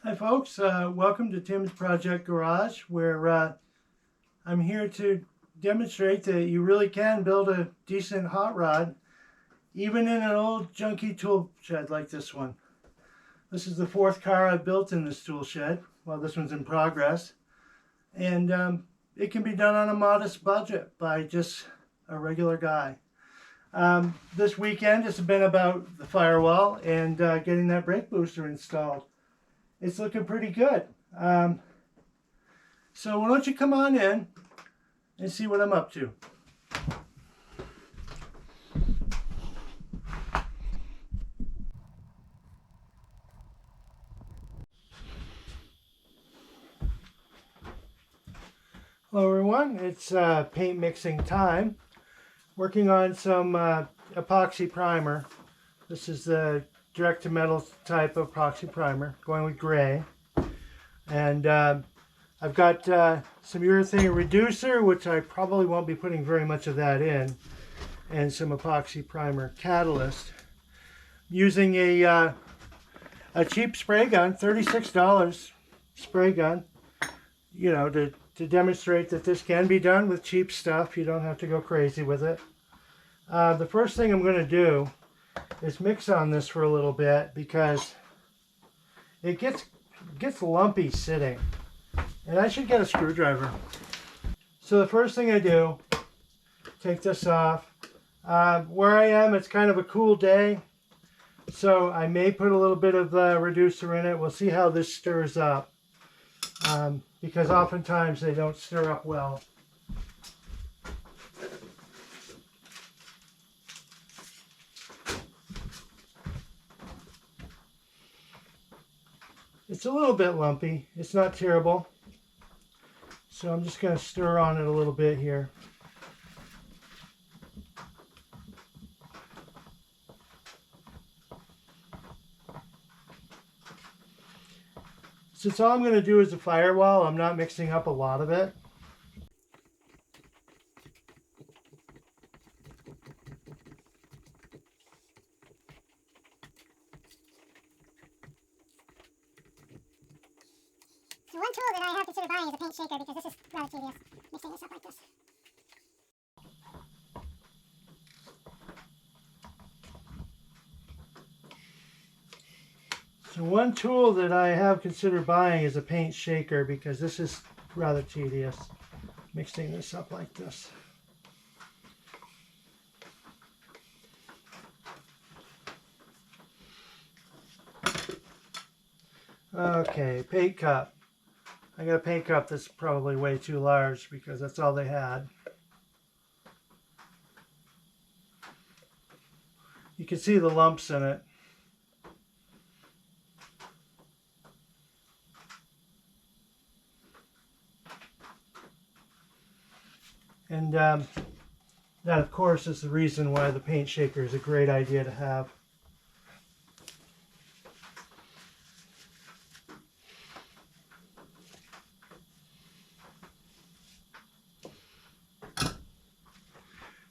Hi folks, welcome to Tim's Project Garage, where I'm here to demonstrate that you really can build a decent hot rod even in an old junky tool shed like this one. This is the fourth car I've built in this tool shed. Well, this one's in progress, and it can be done on a modest budget by just a regular guy. This weekend has been about the firewall and getting that brake booster installed. It's looking pretty good. So why don't you come on in and see what I'm up to. Hello everyone, it's paint mixing time. Working on some epoxy primer. This is the direct to metal type of epoxy primer, going with gray. And I've got some urethane reducer, which I probably won't be putting very much of that in, and some epoxy primer catalyst. Using a cheap spray gun, $36 spray gun, you know, to demonstrate that this can be done with cheap stuff. You don't have to go crazy with it. The first thing I'm going to do is mix on this for a little bit because it gets lumpy sitting, and I should get a screwdriver. So the first thing I do, take this off. Where I am, it's kind of a cool day, so I may put a little bit of reducer in it. We'll see how this stirs up, because oftentimes they don't stir up well. It's a little bit lumpy. It's not terrible. So I'm just going to stir on it a little bit here. Since all I'm going to do is a firewall, I'm not mixing up a lot of it. So one tool that I have considered buying is a paint shaker because this is rather tedious, mixing this up like this. So one tool that I have considered buying is a paint shaker because this is rather tedious, mixing this up like this. Okay, paint cup. I got a paint cup that's probably way too large because that's all they had. You can see the lumps in it. And that, of course, is the reason why the paint shaker is a great idea to have.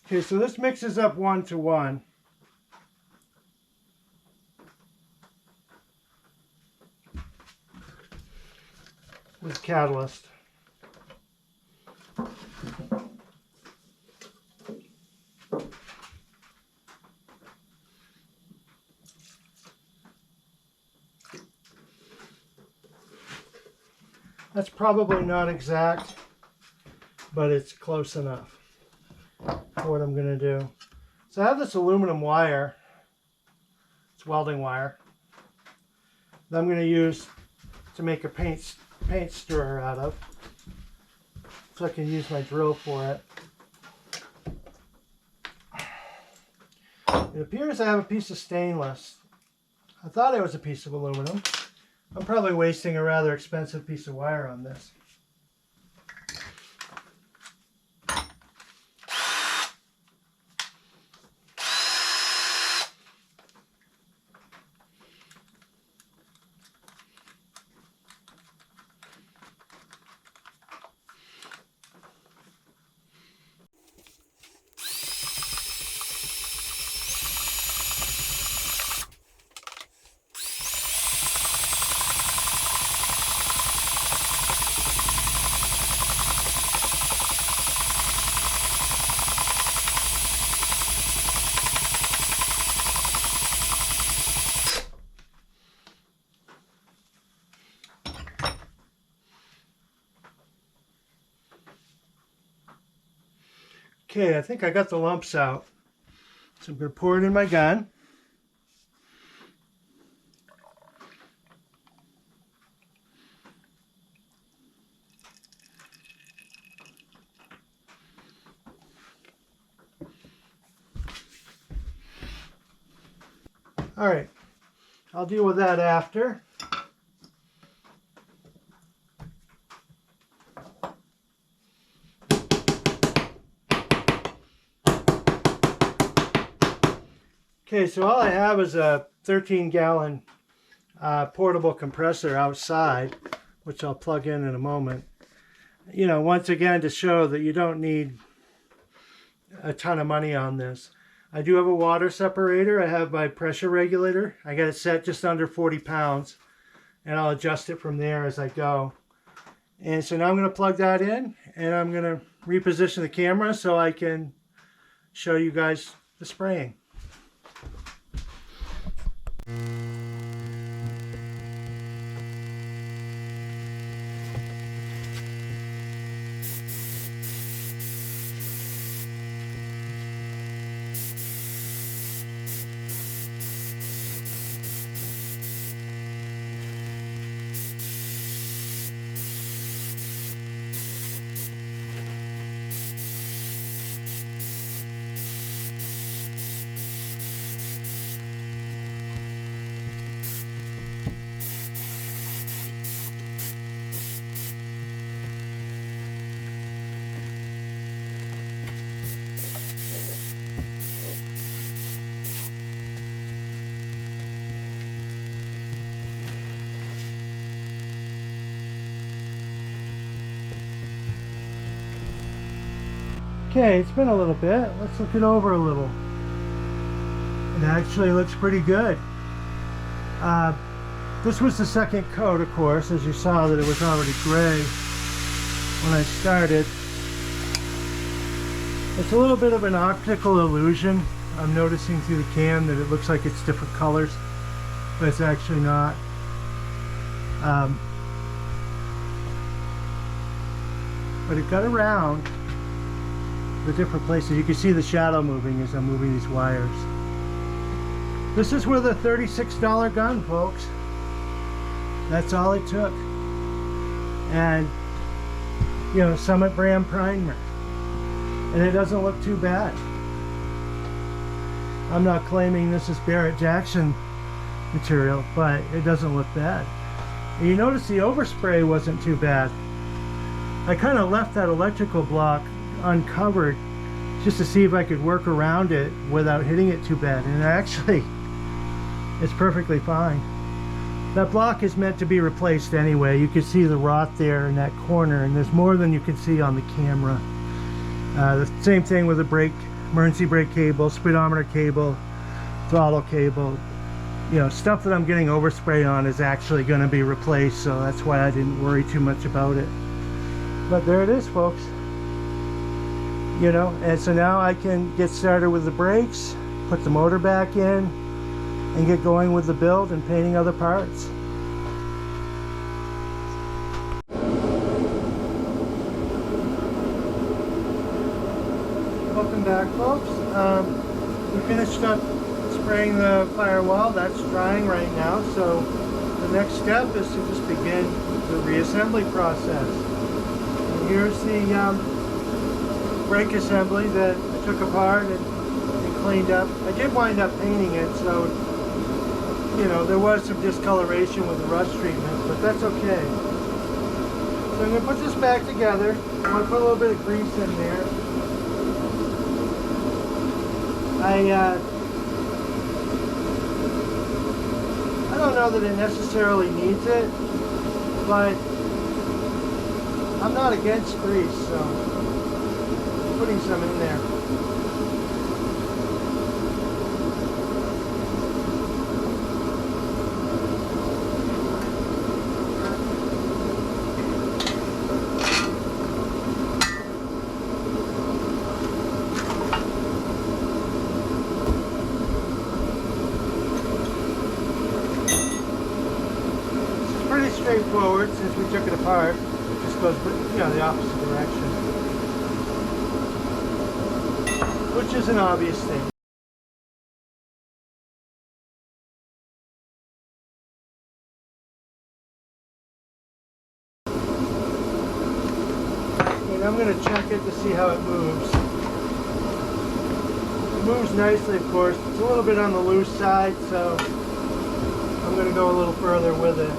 Okay, so this mixes up 1 to 1. With catalyst. That's probably not exact, but it's close enough for what I'm going to do. So I have this aluminum wire. It's welding wire that I'm going to use to make a paint stirrer out of, so I can use my drill for it. It appears I have a piece of stainless. I thought it was a piece of aluminum. I'm probably wasting a rather expensive piece of wire on this. Okay, I think I got the lumps out. So I'm going to pour it in my gun. All right, I'll deal with that after. Okay, so all I have is a 13-gallon portable compressor outside, which I'll plug in a moment. You know, once again, to show that you don't need a ton of money on this. I do have a water separator. I have my pressure regulator. I got it set just under 40 pounds, and I'll adjust it from there as I go. And so now I'm going to plug that in, and I'm going to reposition the camera so I can show you guys the spraying. Okay, it's been a little bit. Let's look it over a little. It actually looks pretty good. This was the second coat, of course, as you saw that it was already gray when I started. It's a little bit of an optical illusion. I'm noticing through the can that it looks like it's different colors, but it's actually not. But it got around the different places. You can see the shadow moving as I'm moving these wires. This is with a $36 gun, folks. That's all it took. And, you know, Summit brand primer. And it doesn't look too bad. I'm not claiming this is Barrett-Jackson material, but it doesn't look bad. And you notice the overspray wasn't too bad. I kind of left that electrical block uncovered just to see if I could work around it without hitting it too bad, and actually it's perfectly fine. That block is meant to be replaced anyway. You can see the rot there in that corner, and there's more than you can see on the camera. The same thing with the brake, emergency brake cable, speedometer cable, throttle cable. You know, stuff that I'm getting overspray on is actually going to be replaced, so that's why I didn't worry too much about it. But there it is, folks. You know, and so now I can get started with the brakes, put the motor back in, and get going with the build and painting other parts. Welcome back, folks. We finished up spraying the firewall. That's drying right now, so the next step is to just begin the reassembly process. And here's the brake assembly that I took apart and cleaned up. I did wind up painting it, so you know there was some discoloration with the rust treatment, but that's okay. So I'm going to put this back together. I'm going to put a little bit of grease in there. I don't know that it necessarily needs it, but I'm not against grease, so putting some in there. It's pretty straightforward since we took it apart. It just goes, you know, the opposite direction. which is an obvious thing. And I'm going to check it to see how it moves. It moves nicely, of course. It's a little bit on the loose side, so I'm going to go a little further with it.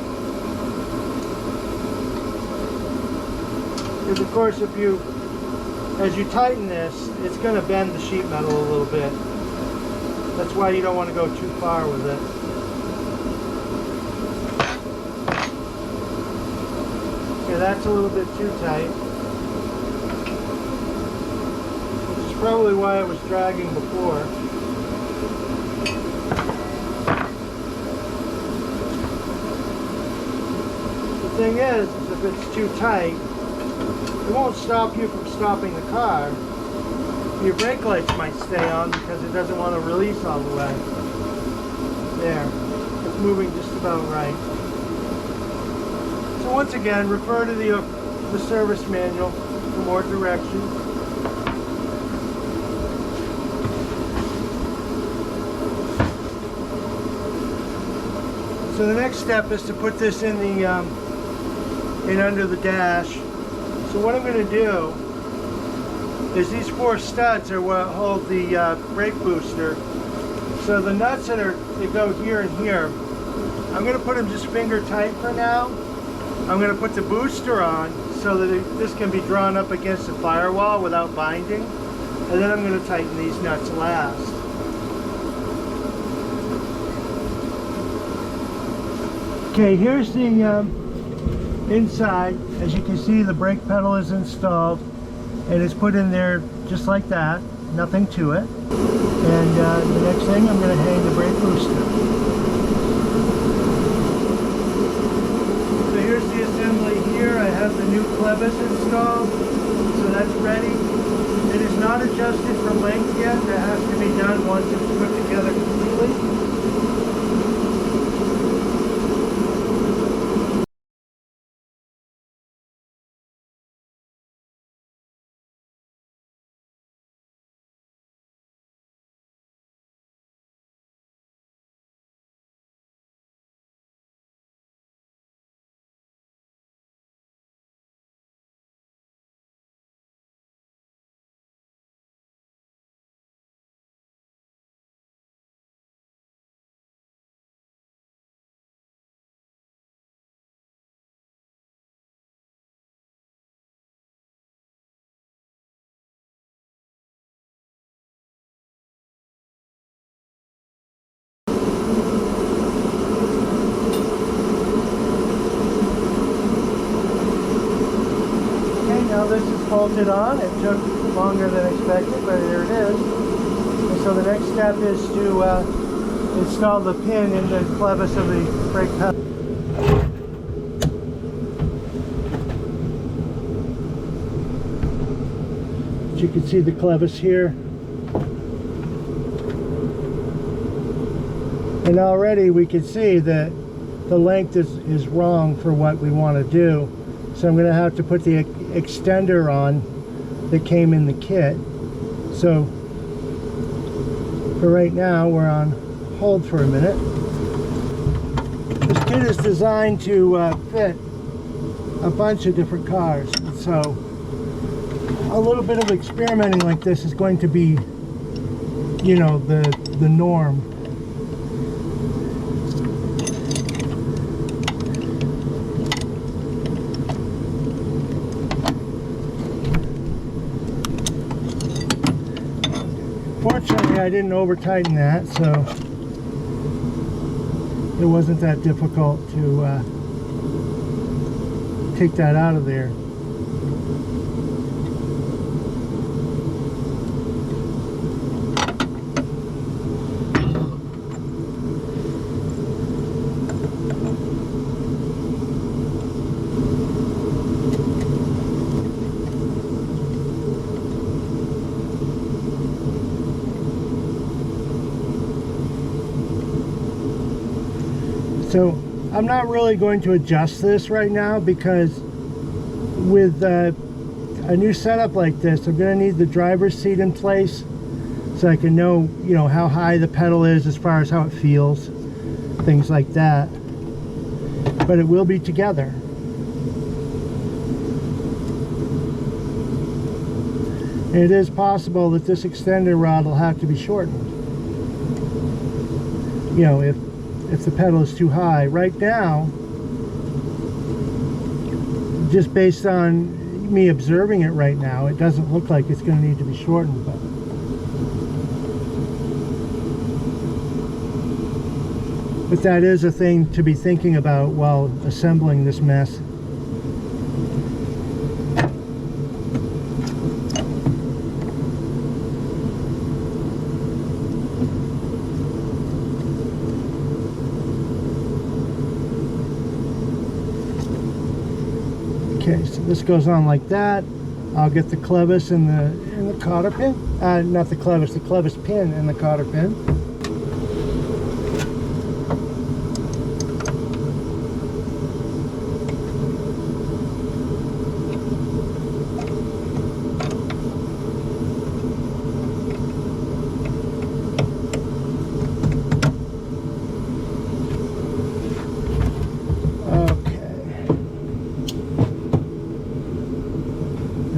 Because of course, as you tighten this, it's going to bend the sheet metal a little bit. That's why you don't want to go too far with it. Okay, that's a little bit too tight. Which is probably why it was dragging before. The thing is if it's too tight, it won't stop you from stopping the car. Your brake lights might stay on because it doesn't want to release all the way. There. It's moving just about right. So once again, refer to the service manual for more directions. So the next step is to put this in under the dash. So what I'm going to do is these 4 studs are what hold the brake booster. So the nuts that go here and here, I'm going to put them just finger tight for now. I'm going to put the booster on so that this can be drawn up against the firewall without binding. And then I'm going to tighten these nuts last. Okay, here's the inside. As you can see, the brake pedal is installed and it's put in there just like that, nothing to it. And the next thing, I'm going to hang the brake booster. So here's the assembly here. I have the new clevis installed, so that's ready. It is not adjusted for length yet. That has to be done once it's put together completely. This is bolted on. It took longer than expected, but here it is. And so the next step is to install the pin in the clevis of the brake pedal. As you can see the clevis here. And already we can see that the length is wrong for what we want to do. So I'm going to have to put the extender on that came in the kit. So for right now, we're on hold for a minute. This kit is designed to fit a bunch of different cars. So a little bit of experimenting like this is going to be, you know, the norm. Fortunately, I didn't over tighten that, so it wasn't that difficult to take that out of there. So I'm not really going to adjust this right now because with a new setup like this, I'm going to need the driver's seat in place so I can know, you know, how high the pedal is as far as how it feels, things like that. But it will be together. And it is possible that this extender rod will have to be shortened. You know, if the pedal is too high. Right now, just based on me observing it right now, it doesn't look like it's going to need to be shortened. But that is a thing to be thinking about while assembling this mess. Okay, so this goes on like that. I'll get the clevis in the cotter pin. Not the clevis pin in the cotter pin.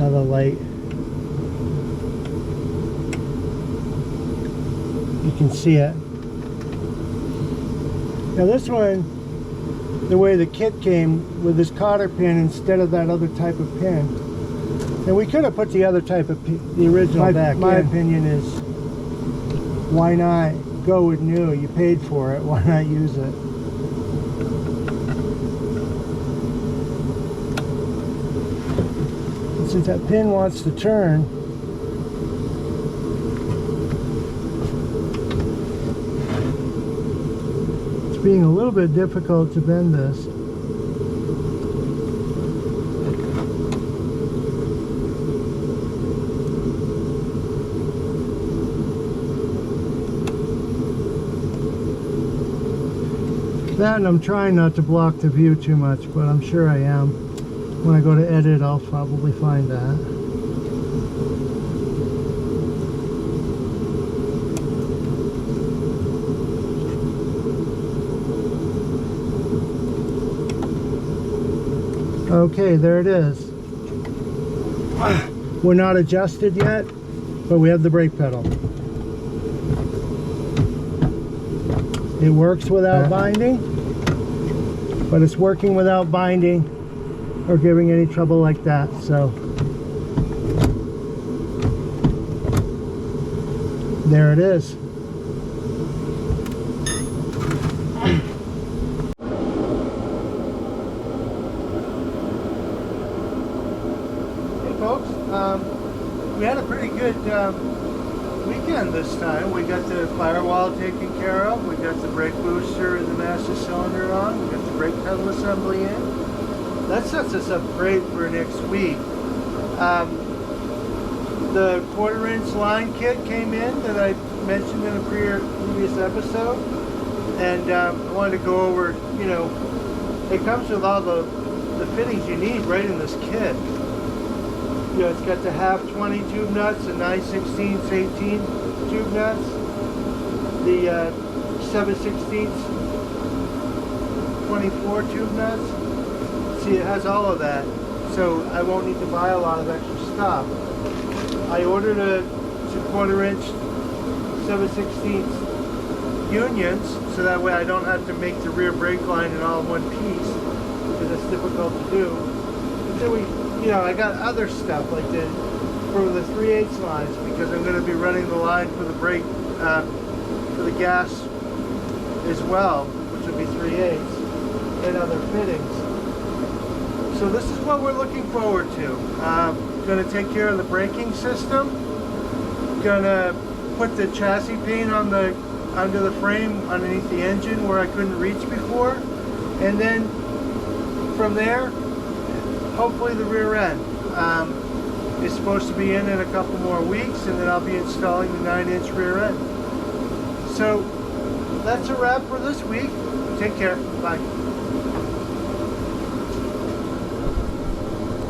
The light, you can see it. Now this one, the way the kit came with this cotter pin instead of that other type of pin, and we could have put the other type of pin, the original back in. My opinion is, why not go with new? You paid for it, why not use it? Since that pin wants to turn, it's being a little bit difficult to bend this. That, and I'm trying not to block the view too much, but I'm sure I am. When I go to edit, I'll probably find that. Okay, there it is. We're not adjusted yet, but we have the brake pedal. It works without binding, but it's working without binding or giving any trouble like that. So there it is. Hey folks, we had a pretty good weekend this time. We got the firewall taken care of, we got the brake booster and the master cylinder on, we got the brake pedal assembly in. That sets us up great for next week. The 1/4" line kit came in that I mentioned in a previous episode, and I wanted to go over, you know, it comes with all the fittings you need right in this kit. You know, it's got the half 20 tube nuts, the 9/16 18 tube nuts, the 7/16 24 tube nuts. See, it has all of that, so I won't need to buy a lot of extra stuff. I ordered a 1/4" 7/16 unions, so that way I don't have to make the rear brake line in all one piece, because it's difficult to do. But then you know, I got other stuff like for the 3/8 lines, because I'm going to be running the line for the brake, for the gas as well, which will be 3/8, and other fittings. So this is what we're looking forward to. Going to take care of the braking system. Going to put the chassis paint on under the frame underneath the engine where I couldn't reach before, and then from there, hopefully the rear end is supposed to be in a couple more weeks, and then I'll be installing the 9" rear end. So that's a wrap for this week. Take care. Bye.